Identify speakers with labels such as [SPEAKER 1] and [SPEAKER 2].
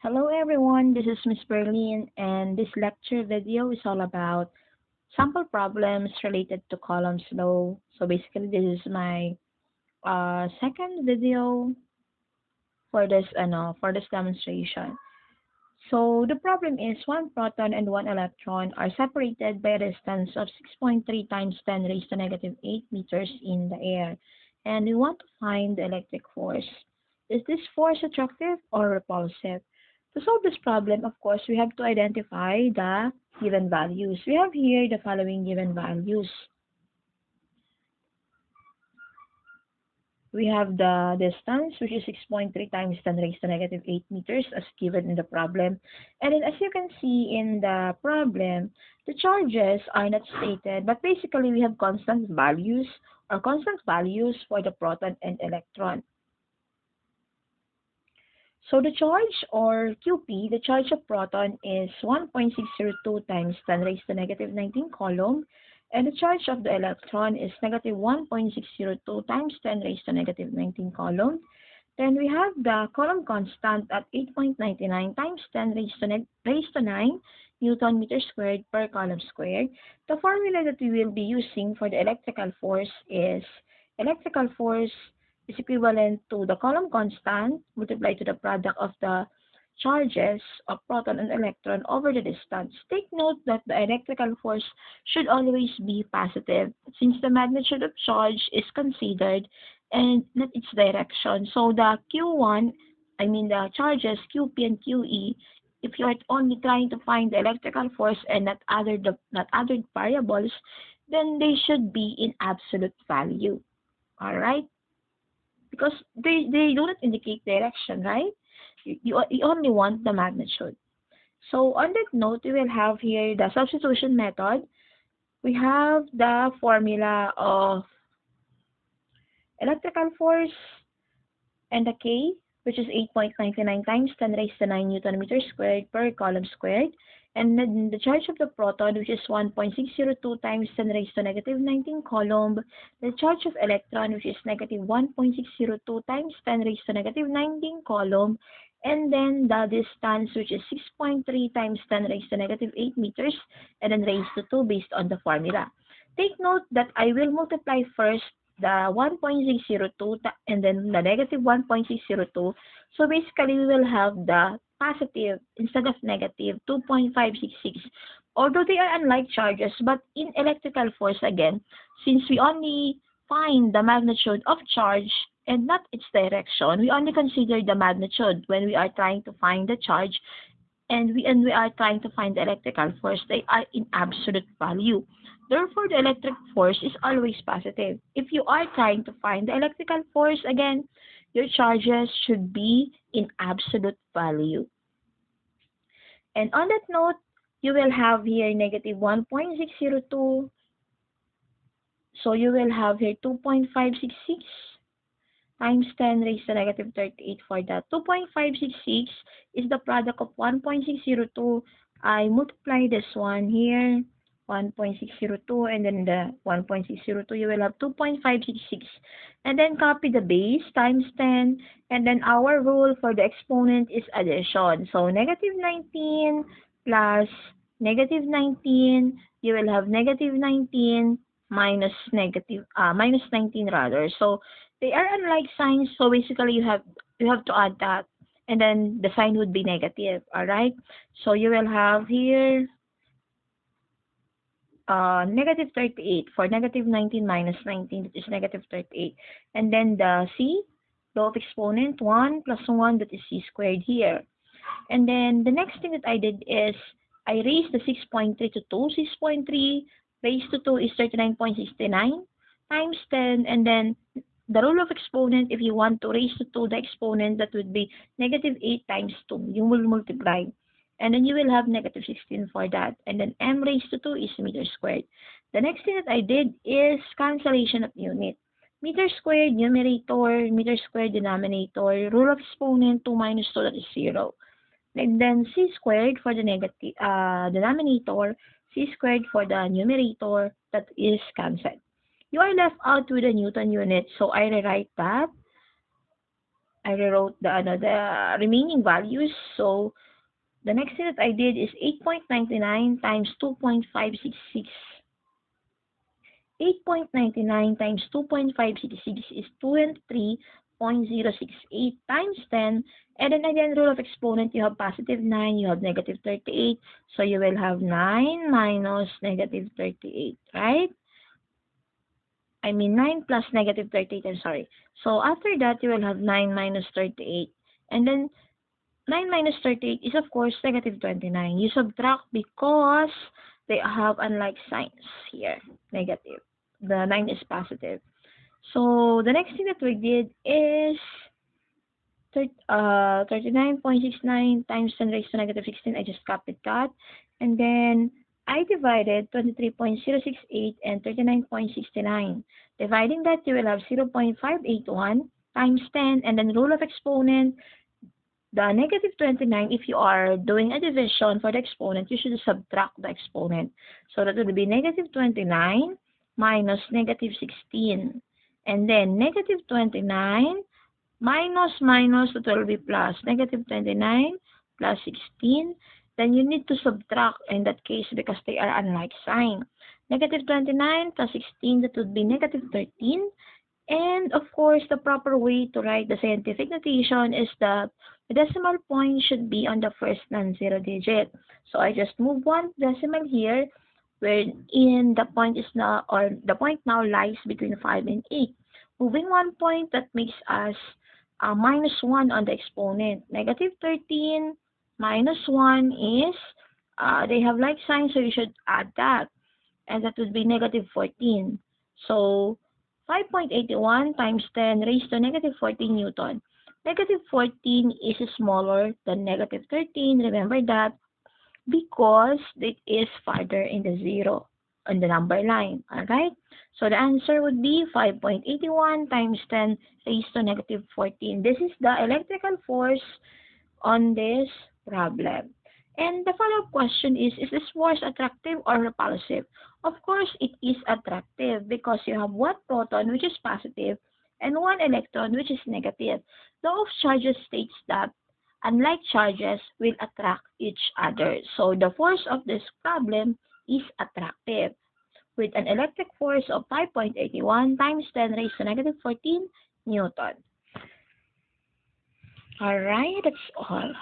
[SPEAKER 1] Hello everyone, this is Miss Berlin and this lecture video is all about sample problems related to Coulomb's law. So basically this is my second video for this demonstration. So the problem is one proton and one electron are separated by a distance of 6.3 times 10 raised to negative 8 meters in the air. And we want to find the electric force. Is this force attractive or repulsive? To solve this problem, of course, we have to identify the given values. We have here the following given values. We have the distance, which is 6.3 times 10 raised to negative 8 meters as given in the problem. And then as you can see in the problem, the charges are not stated, but basically we have constant values for the proton and electron. So the charge or QP, the charge of proton is 1.602 times 10 raised to negative 19 coulomb, and the charge of the electron is negative 1.602 times 10 raised to negative 19 coulomb. Then we have the Coulomb constant at 8.99 times 10 raised to 9 Newton meter squared per Coulomb squared. The formula that we will be using for the electrical force is equivalent to the Coulomb constant multiplied to the product of the charges of proton and electron over the distance. Take note that the electrical force should always be positive since the magnitude of charge is considered and not its direction. So the Q1, the charges QP and QE, if you are only trying to find the electrical force and not other variables, then they should be in absolute value. All right? Because they do not indicate direction, right? You only want the magnitude. So on that note, we will have here the substitution method. We have the formula of electrical force and the K, which is 8.99 times 10 raised to 9 Newton meter squared per Coulomb squared. And then the charge of the proton, which is 1.602 times 10 raised to negative 19 Coulomb. The charge of electron, which is negative 1.602 times 10 raised to negative 19 Coulomb. And then the distance, which is 6.3 times 10 raised to negative 8 meters, and then raised to 2 based on the formula. Take note that I will multiply first the 1.602 and then the negative 1.602. So basically, we will have the positive instead of negative 2.566. Although they are unlike charges, but in electrical force again, since we only find the magnitude of charge and not its direction, we only consider the magnitude when we are trying to find the charge, and we are trying to find the electrical force. They are in absolute value. Therefore, the electric force is always positive. If you are trying to find the electrical force, again, your charges should be in absolute value. And on that note, you will have here negative 1.602. So you will have here 2.566 times 10 raised to negative 38 for that. 2.566 is the product of 1.602. I multiply this one here, 1.602, and then the 1.602, you will have 2.566. And then copy the base times 10, and then our rule for the exponent is addition. So negative 19 plus negative 19, you will have negative 19 minus 19 rather. So they are unlike signs, so basically you have to add that, and then the sign would be negative. All right. So you will have here negative 38 for negative 19 minus 19, that is negative 38, and then the c, law of exponent 1 plus 1, that is c squared here. And then the next thing that I did is I raised the 6.3 to 2. 6.3 raised to 2 is 39.69 times 10, and then the rule of exponent, if you want to raise to 2 the exponent, that would be negative 8 times 2. You will multiply. And then you will have negative 16 for that. And then m raised to 2 is meter squared. The next thing that I did is cancellation of unit. Meter squared numerator, meter squared denominator, rule of exponent 2 minus 2, that is 0. And then c squared for the negative denominator, c squared for the numerator, that is cancelled. You are left out with a Newton unit, so I rewrite I rewrote the remaining values. So the next thing that I did is 8.99 times 2.566. 8.99 times 2.566 is 23.068 times 10. And then again, rule of exponent, you have positive 9, you have negative 38. So you will have 9 minus negative 38, right? I mean 9 plus negative 38, I'm sorry. So after that, you will have 9 minus 38. And then 9 minus 38 is of course negative 29. You subtract because they have unlike signs here, negative. The 9 is positive. So the next thing that we did is 39.69 times 10 raised to negative 16. I just copied that. And then I divided 23.068 and 39.69. Dividing that, you will have 0.581 times 10. And then rule of exponent, the negative 29, if you are doing a division for the exponent, you should subtract the exponent. So that will be negative 29 minus negative 16. And then negative 29 minus, that will be plus. Negative 29 plus 16. Then you need to subtract in that case because they are unlike sign. Negative 29 plus 16, that would be negative 13. And of course, the proper way to write the scientific notation is that the decimal point should be on the first non-zero digit. So I just move one decimal here, wherein the point is now, or the point now lies between 5 and 8. Moving one point, that makes us minus 1 on the exponent. Negative 13 minus 1 is, they have like signs, so you should add that. And that would be negative 14. So 5.81 times 10 raised to negative 14 Newton. Negative 14 is smaller than negative 13. Remember that because it is farther in the zero on the number line. Alright? So the answer would be 5.81 times 10 raised to negative 14. This is the electrical force on this problem. And the follow-up question is this force attractive or repulsive? Of course, it is attractive because you have one proton, which is positive, and one electron, which is negative. Law of charges states that unlike charges will attract each other. So the force of this problem is attractive with an electric force of 5.81 times 10 raised to negative 14 Newton. Alright, that's all.